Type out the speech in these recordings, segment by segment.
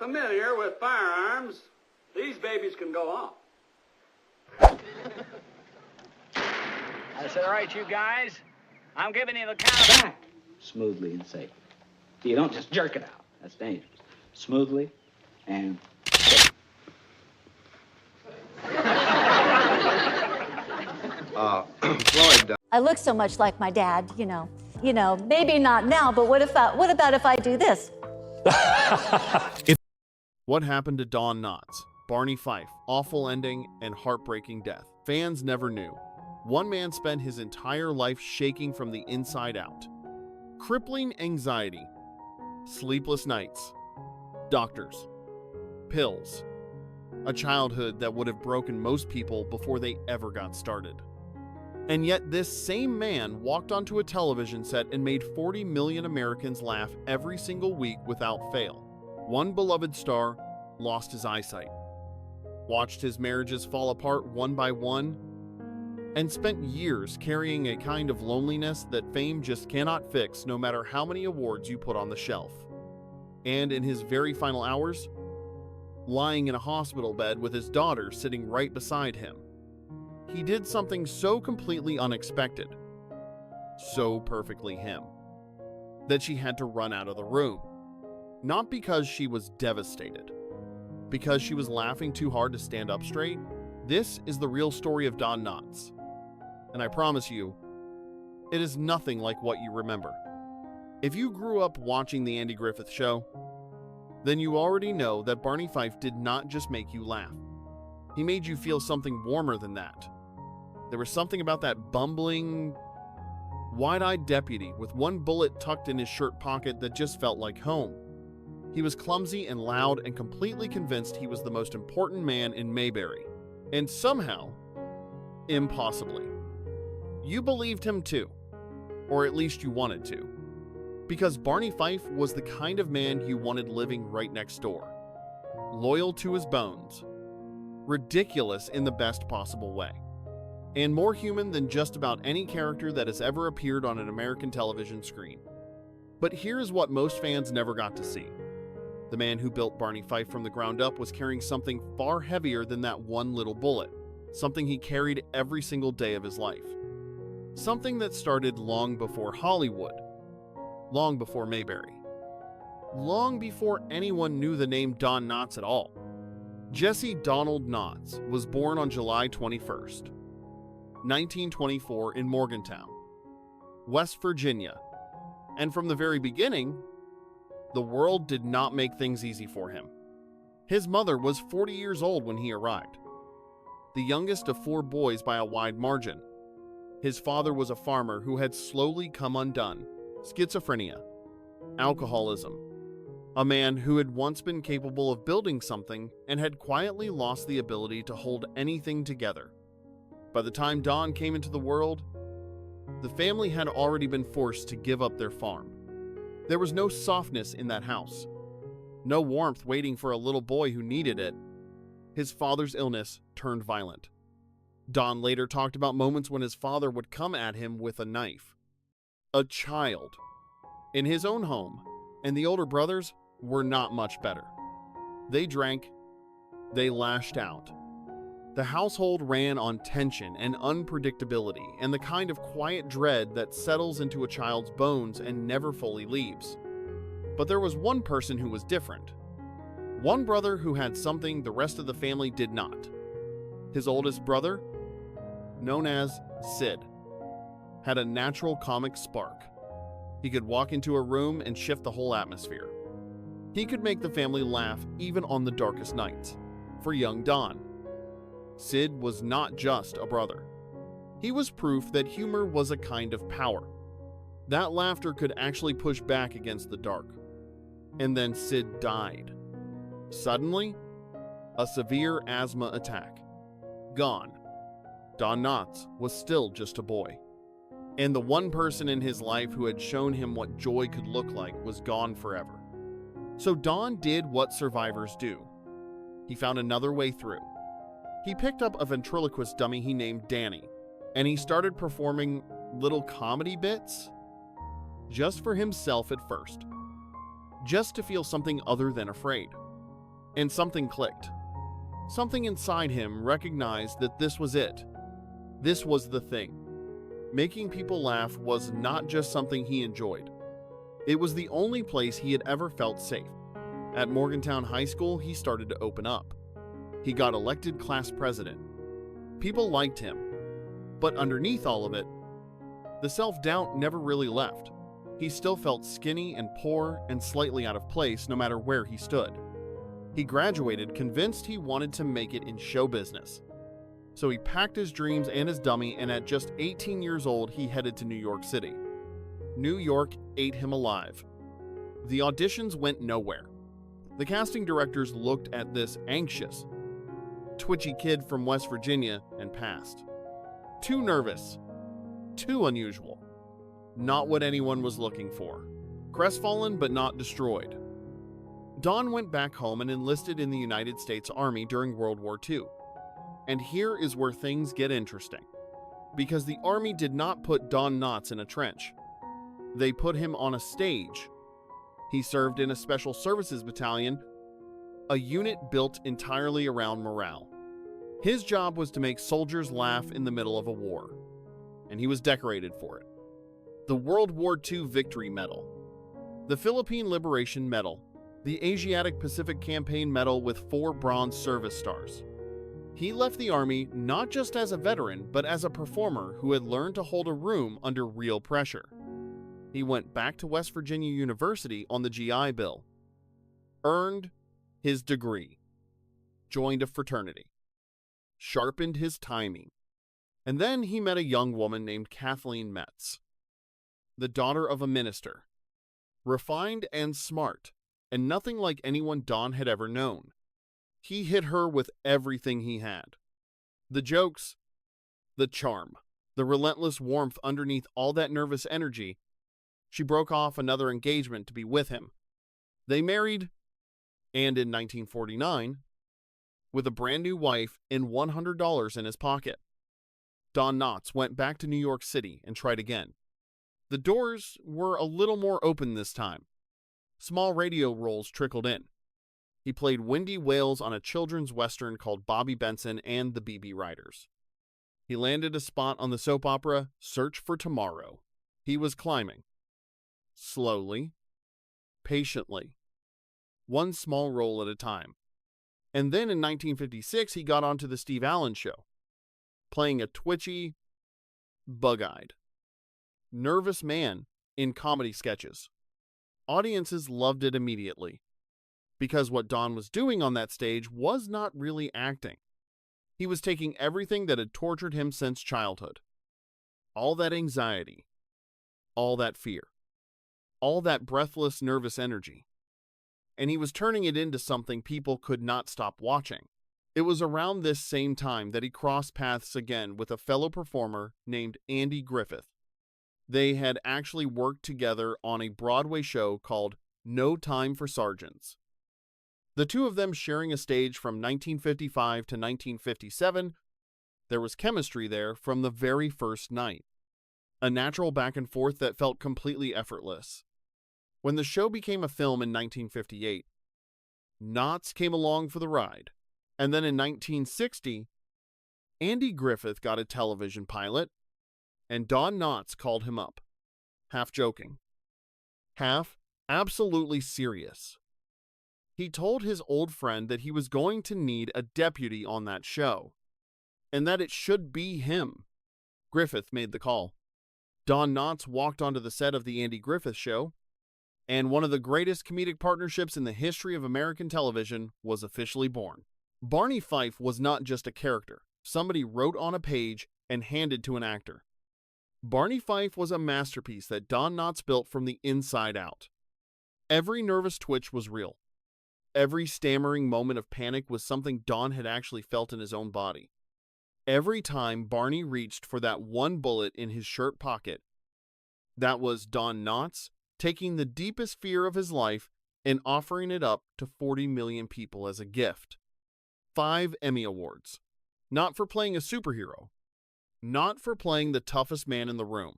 familiar with firearms, these babies can go off. I said, all right, you guys, I'm giving you the count. Back smoothly and safely. You don't just jerk it out. That's dangerous. Smoothly and safe. Floyd. I look so much like my dad, you know, maybe not now, but what about if I do this? What happened to Don Knotts? Barney Fife, awful ending and heartbreaking death. Fans never knew. One man spent his entire life shaking from the inside out. Crippling anxiety, sleepless nights, doctors, pills, a childhood that would have broken most people before they ever got started. And yet this same man walked onto a television set and made 40 million Americans laugh every single week without fail. One beloved star lost his eyesight, watched his marriages fall apart one by one, and spent years carrying a kind of loneliness that fame just cannot fix no matter how many awards you put on the shelf. And in his very final hours, lying in a hospital bed with his daughter sitting right beside him, he did something so completely unexpected, so perfectly him, that she had to run out of the room. Not because she was devastated, because she was laughing too hard to stand up straight. This is the real story of Don Knotts. And I promise you, it is nothing like what you remember. If you grew up watching the Andy Griffith Show, then you already know that Barney Fife did not just make you laugh. He made you feel something warmer than that. There was something about that bumbling, wide-eyed deputy with one bullet tucked in his shirt pocket that just felt like home. He was clumsy and loud and completely convinced he was the most important man in Mayberry. And somehow, impossibly, you believed him too. Or at least you wanted to. Because Barney Fife was the kind of man you wanted living right next door. Loyal to his bones. Ridiculous in the best possible way. And more human than just about any character that has ever appeared on an American television screen. But here's what most fans never got to see. The man who built Barney Fife from the ground up was carrying something far heavier than that one little bullet. Something he carried every single day of his life. Something that started long before Hollywood. Long before Mayberry. Long before anyone knew the name Don Knotts at all. Jesse Donald Knotts was born on July 21st, 1924 in Morgantown, West Virginia. And from the very beginning, the world did not make things easy for him. His mother was 40 years old when he arrived, the youngest of 4 boys by a wide margin. His father was a farmer who had slowly come undone, schizophrenia, alcoholism, a man who had once been capable of building something and had quietly lost the ability to hold anything together. By the time Don came into the world, the family had already been forced to give up their farm. There was no softness in that house, no warmth waiting for a little boy who needed it. His father's illness turned violent. Don later talked about moments when his father would come at him with a knife. A child in his own home, and the older brothers were not much better. They drank, they lashed out. The household ran on tension and unpredictability and the kind of quiet dread that settles into a child's bones and never fully leaves. But there was one person who was different. One brother who had something the rest of the family did not. His oldest brother, known as Sid, had a natural comic spark. He could walk into a room and shift the whole atmosphere. He could make the family laugh even on the darkest nights. For young Don, Sid was not just a brother. He was proof that humor was a kind of power. That laughter could actually push back against the dark. And then Sid died. Suddenly, a severe asthma attack. Gone. Don Knotts was still just a boy. And the one person in his life who had shown him what joy could look like was gone forever. So Don did what survivors do. He found another way through. He picked up a ventriloquist dummy he named Danny, and he started performing little comedy bits, just for himself at first, just to feel something other than afraid. And something clicked. Something inside him recognized that this was it. This was the thing. Making people laugh was not just something he enjoyed. It was the only place he had ever felt safe. At Morgantown High School, he started to open up. He got elected class president. People liked him. But underneath all of it, the self-doubt never really left. He still felt skinny and poor and slightly out of place no matter where he stood. He graduated convinced he wanted to make it in show business. So he packed his dreams and his dummy, and at just 18 years old, he headed to New York City. New York ate him alive. The auditions went nowhere. The casting directors looked at this anxious, twitchy kid from West Virginia and passed. Too nervous. Too unusual. Not what anyone was looking for. Crestfallen but not destroyed. Don went back home and enlisted in the United States Army during World War II. And here is where things get interesting. Because the Army did not put Don Knotts in a trench. They put him on a stage. He served in a Special Services Battalion, a unit built entirely around morale. His job was to make soldiers laugh in the middle of a war. And he was decorated for it. The World War II Victory Medal, the Philippine Liberation Medal, the Asiatic Pacific Campaign Medal with 4 Bronze Service Stars. He left the Army not just as a veteran, but as a performer who had learned to hold a room under real pressure. He went back to West Virginia University on the GI Bill, earned his degree, joined a fraternity, sharpened his timing, and then he met a young woman named Kathleen Metz, the daughter of a minister, refined and smart, and nothing like anyone Don had ever known. He hit her with everything he had. The jokes, the charm, the relentless warmth underneath all that nervous energy. She broke off another engagement to be with him. They married, and in 1949, with a brand new wife and $100 in his pocket, Don Knotts went back to New York City and tried again. The doors were a little more open this time. Small radio roles trickled in. He played Windy Wales on a children's western called Bobby Benson and the BB Riders. He landed a spot on the soap opera Search for Tomorrow. He was climbing. Slowly, patiently, one small role at a time. And then in 1956, he got onto the Steve Allen Show, playing a twitchy, bug-eyed, nervous man in comedy sketches. Audiences loved it immediately, because what Don was doing on that stage was not really acting. He was taking everything that had tortured him since childhood. All that anxiety, all that fear, all that breathless, nervous energy. And he was turning it into something people could not stop watching. It was around this same time that he crossed paths again with a fellow performer named Andy Griffith. They had actually worked together on a Broadway show called No Time for Sergeants. The two of them sharing a stage from 1955 to 1957, there was chemistry there from the very first night. A natural back and forth that felt completely effortless. When the show became a film in 1958, Knotts came along for the ride. And then in 1960, Andy Griffith got a television pilot, and Don Knotts called him up, half joking, half absolutely serious. He told his old friend that he was going to need a deputy on that show, and that it should be him. Griffith made the call. Don Knotts walked onto the set of the Andy Griffith Show, and one of the greatest comedic partnerships in the history of American television was officially born. Barney Fife was not just a character somebody wrote on a page and handed to an actor. Barney Fife was a masterpiece that Don Knotts built from the inside out. Every nervous twitch was real. Every stammering moment of panic was something Don had actually felt in his own body. Every time Barney reached for that one bullet in his shirt pocket, that was Don Knotts taking the deepest fear of his life and offering it up to 40 million people as a gift. 5 Emmy Awards. Not for playing a superhero. Not for playing the toughest man in the room.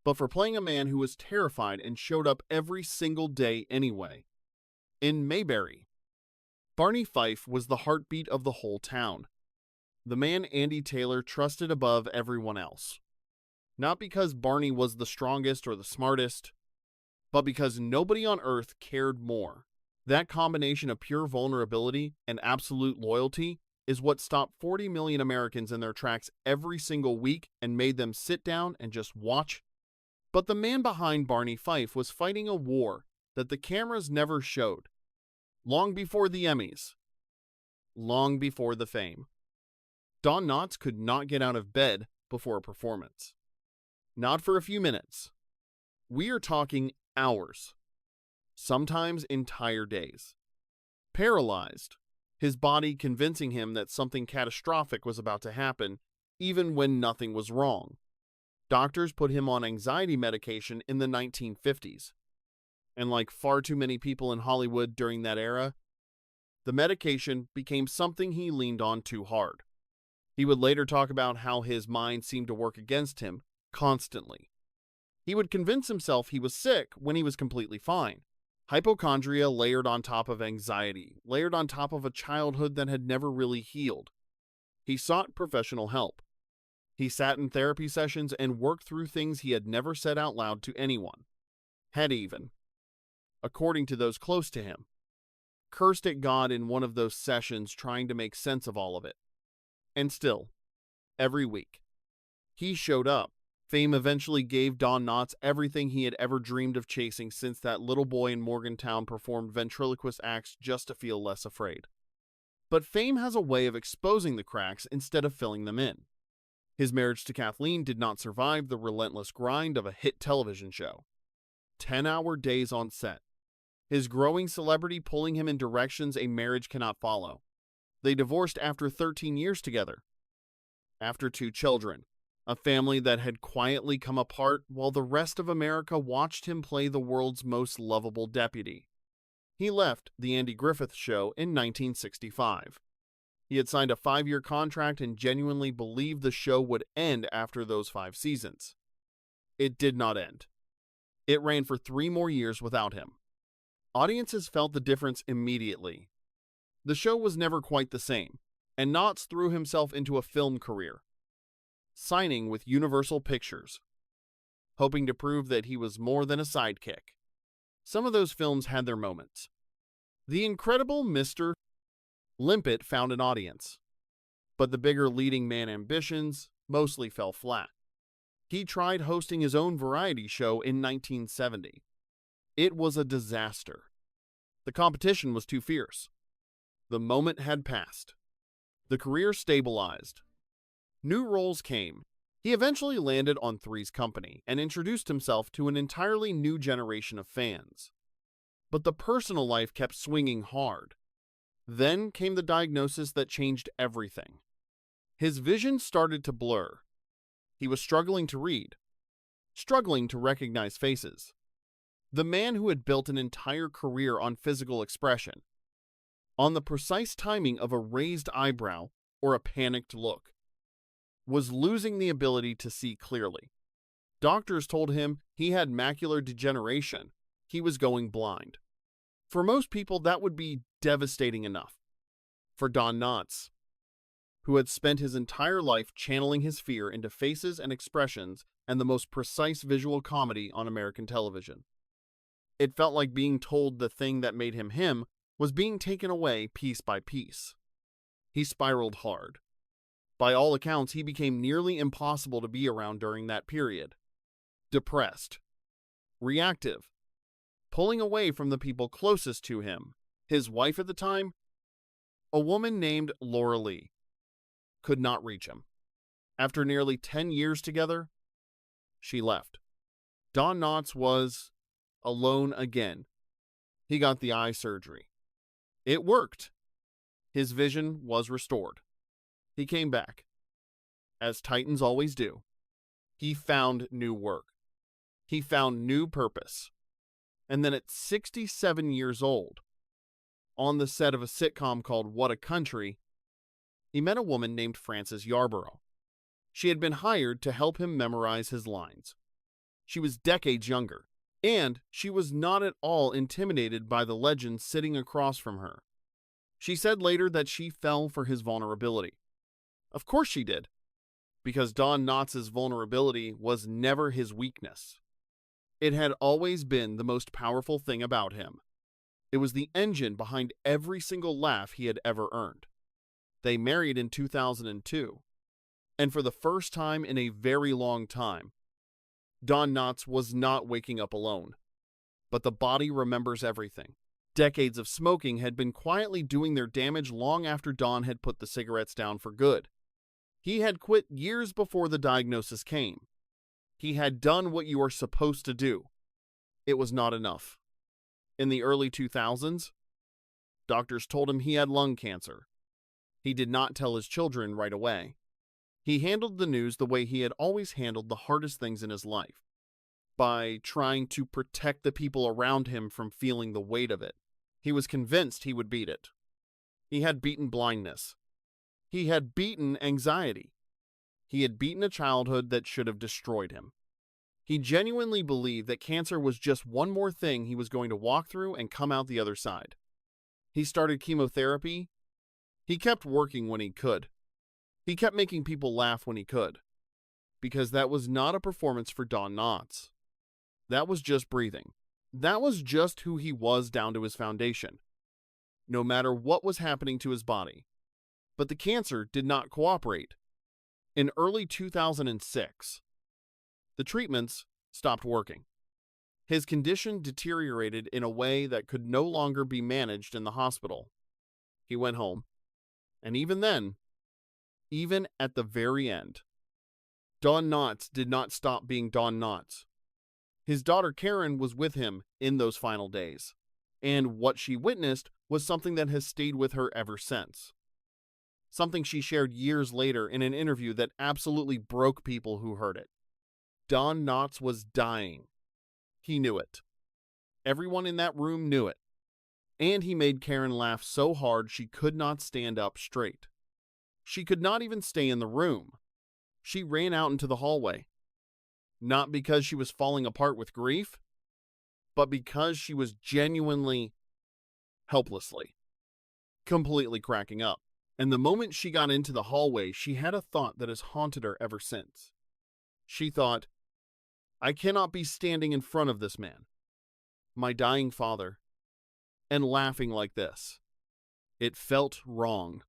But for playing a man who was terrified and showed up every single day anyway. In Mayberry, Barney Fife was the heartbeat of the whole town. The man Andy Taylor trusted above everyone else. Not because Barney was the strongest or the smartest, but because nobody on earth cared more. That combination of pure vulnerability and absolute loyalty is what stopped 40 million Americans in their tracks every single week and made them sit down and just watch. But the man behind Barney Fife was fighting a war that the cameras never showed. Long before the Emmys. Long before the fame. Don Knotts could not get out of bed before a performance. Not for a few minutes. We are talking hours. Sometimes entire days. Paralyzed, his body convincing him that something catastrophic was about to happen, even when nothing was wrong. Doctors put him on anxiety medication in the 1950s. And like far too many people in Hollywood during that era, the medication became something he leaned on too hard. He would later talk about how his mind seemed to work against him constantly. He would convince himself he was sick when he was completely fine. Hypochondria layered on top of anxiety, layered on top of a childhood that had never really healed. He sought professional help. He sat in therapy sessions and worked through things he had never said out loud to anyone. Had even, according to those close to him, cursed at God in one of those sessions trying to make sense of all of it. And still, every week, he showed up. Fame eventually gave Don Knotts everything he had ever dreamed of chasing since that little boy in Morgantown performed ventriloquist acts just to feel less afraid. But fame has a way of exposing the cracks instead of filling them in. His marriage to Kathleen did not survive the relentless grind of a hit television show. 10-hour days on set. His growing celebrity pulling him in directions a marriage cannot follow. They divorced after 13 years together. After 2 children. A family that had quietly come apart while the rest of America watched him play the world's most lovable deputy. He left the Andy Griffith Show in 1965. He had signed a 5-year contract and genuinely believed the show would end after those 5 seasons. It did not end. It ran for 3 more years without him. Audiences felt the difference immediately. The show was never quite the same, and Knotts threw himself into a film career, signing with Universal Pictures, hoping to prove that he was more than a sidekick. Some of those films had their moments. The Incredible Mr. Limpet found an audience, but the bigger leading man ambitions mostly fell flat. He tried hosting his own variety show in 1970. It was a disaster. The competition was too fierce. The moment had passed. The career stabilized. New roles came. He eventually landed on Three's Company and introduced himself to an entirely new generation of fans. But the personal life kept swinging hard. Then came the diagnosis that changed everything. His vision started to blur. He was struggling to read, struggling to recognize faces. The man who had built an entire career on physical expression, on the precise timing of a raised eyebrow or a panicked look, was losing the ability to see clearly. Doctors told him he had macular degeneration. He was going blind. For most people, that would be devastating enough. For Don Knotts, who had spent his entire life channeling his fear into faces and expressions and the most precise visual comedy on American television, it felt like being told the thing that made him him was being taken away piece by piece. He spiraled hard. By all accounts, he became nearly impossible to be around during that period. Depressed. Reactive. Pulling away from the people closest to him. His wife at the time, a woman named Laura Lee, could not reach him. After nearly 10 years together, she left. Don Knotts was alone again. He got the eye surgery. It worked. His vision was restored. He came back. As Titans always do. He found new work. He found new purpose. And then at 67 years old, on the set of a sitcom called What a Country, he met a woman named Frances Yarborough. She had been hired to help him memorize his lines. She was decades younger, and she was not at all intimidated by the legend sitting across from her. She said later that she fell for his vulnerability. Of course she did, because Don Knotts' vulnerability was never his weakness. It had always been the most powerful thing about him. It was the engine behind every single laugh he had ever earned. They married in 2002, and for the first time in a very long time, Don Knotts was not waking up alone. But the body remembers everything. Decades of smoking had been quietly doing their damage long after Don had put the cigarettes down for good. He had quit years before the diagnosis came. He had done what you are supposed to do. It was not enough. In the early 2000s, doctors told him he had lung cancer. He did not tell his children right away. He handled the news the way he had always handled the hardest things in his life, by trying to protect the people around him from feeling the weight of it. He was convinced he would beat it. He had beaten blindness. He had beaten anxiety. He had beaten a childhood that should have destroyed him. He genuinely believed that cancer was just one more thing he was going to walk through and come out the other side. He started chemotherapy. He kept working when he could. He kept making people laugh when he could. Because that was not a performance for Don Knotts. That was just breathing. That was just who he was down to his foundation, no matter what was happening to his body. But the cancer did not cooperate. In early 2006, the treatments stopped working. His condition deteriorated in a way that could no longer be managed in the hospital. He went home. And even then, even at the very end, Don Knotts did not stop being Don Knotts. His daughter Karen was with him in those final days, and what she witnessed was something that has stayed with her ever since. Something she shared years later in an interview that absolutely broke people who heard it. Don Knotts was dying. He knew it. Everyone in that room knew it. And he made Karen laugh so hard she could not stand up straight. She could not even stay in the room. She ran out into the hallway. Not because she was falling apart with grief, but because she was genuinely, helplessly, completely cracking up. And the moment she got into the hallway, she had a thought that has haunted her ever since. She thought, I cannot be standing in front of this man, my dying father, and laughing like this. It felt wrong.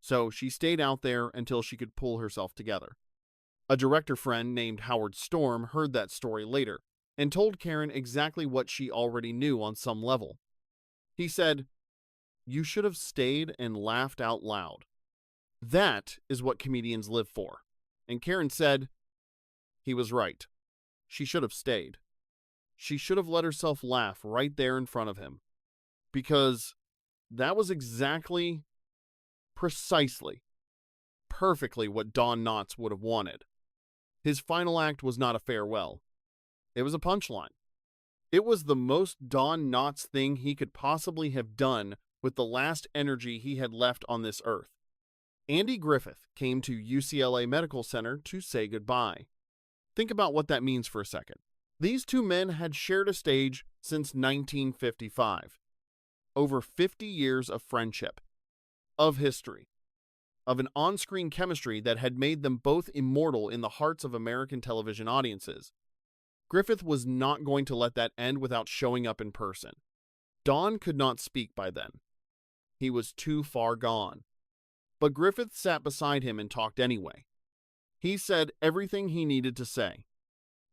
So she stayed out there until she could pull herself together. A director friend named Howard Storm heard that story later and told Karen exactly what she already knew on some level. He said, you should have stayed and laughed out loud. That is what comedians live for. And Karen said, he was right. She should have stayed. She should have let herself laugh right there in front of him. Because that was exactly, precisely, perfectly what Don Knotts would have wanted. His final act was not a farewell. It was a punchline. It was the most Don Knotts thing he could possibly have done with the last energy he had left on this earth. Andy Griffith came to UCLA Medical Center to say goodbye. Think about what that means for a second. These two men had shared a stage since 1955. Over 50 years of friendship, of history, of an on-screen chemistry that had made them both immortal in the hearts of American television audiences. Griffith was not going to let that end without showing up in person. Don could not speak by then. He was too far gone. But Griffith sat beside him and talked anyway. He said everything he needed to say.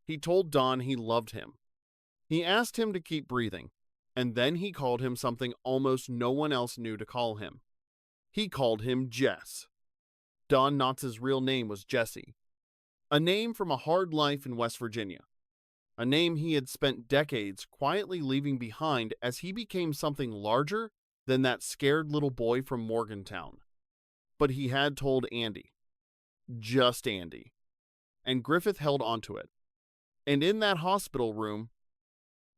He told Don he loved him. He asked him to keep breathing, and then he called him something almost no one else knew to call him. He called him Jess. Don Knotts' real name was Jesse, a name from a hard life in West Virginia, a name he had spent decades quietly leaving behind as he became something larger than that scared little boy from Morgantown. But he had told Andy, just Andy, and Griffith held onto it. And in that hospital room,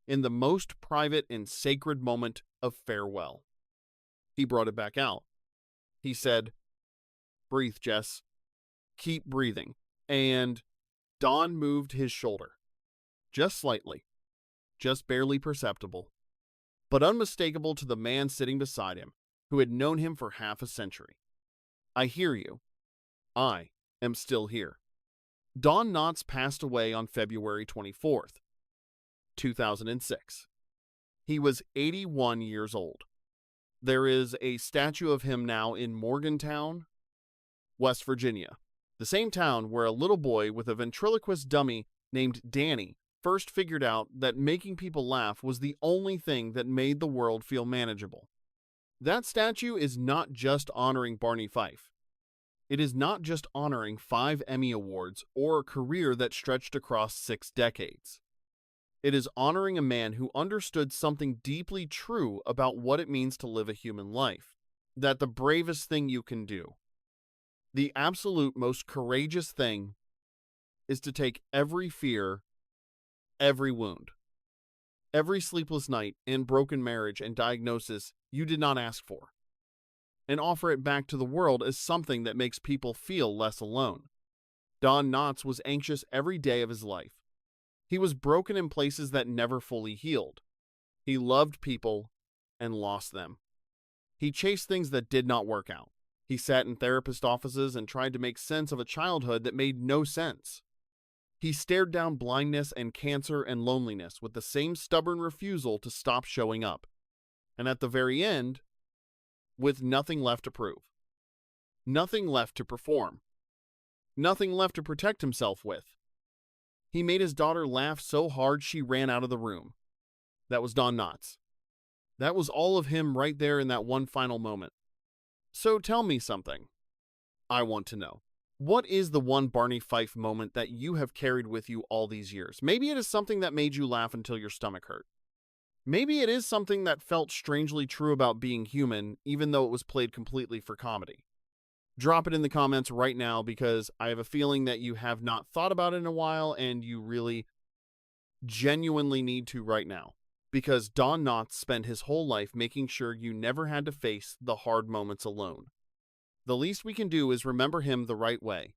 in the most private and sacred moment of farewell, he brought it back out. He said, breathe, Jess. Keep breathing. And Don moved his shoulder. Just slightly. Just barely perceptible. But unmistakable to the man sitting beside him. who had known him for half a century. I hear you. I am still here. Don Knotts passed away on February 24th, 2006. He was 81 years old. There is a statue of him now in Morgantown, West Virginia, the same town where a little boy with a ventriloquist dummy named Danny first figured out that making people laugh was the only thing that made the world feel manageable. That statue is not just honoring Barney Fife. It is not just honoring 5 Emmy Awards or a career that stretched across 6 decades. It is honoring a man who understood something deeply true about what it means to live a human life. That the bravest thing you can do, the absolute most courageous thing, is to take every fear, every wound, every sleepless night and broken marriage and diagnosis you did not ask for, and offer it back to the world as something that makes people feel less alone. Don Knotts was anxious every day of his life. He was broken in places that never fully healed. He loved people and lost them. He chased things that did not work out. He sat in therapist offices and tried to make sense of a childhood that made no sense. He stared down blindness and cancer and loneliness with the same stubborn refusal to stop showing up. And at the very end, with nothing left to prove. Nothing left to perform. Nothing left to protect himself with. He made his daughter laugh so hard she ran out of the room. That was Don Knotts. That was all of him right there in that one final moment. So tell me something. I want to know. What is the one Barney Fife moment that you have carried with you all these years? Maybe it is something that made you laugh until your stomach hurt. Maybe it is something that felt strangely true about being human, even though it was played completely for comedy. Drop it in the comments right now, because I have a feeling that you have not thought about it in a while and you really genuinely need to right now. Because Don Knotts spent his whole life making sure you never had to face the hard moments alone. The least we can do is remember him the right way.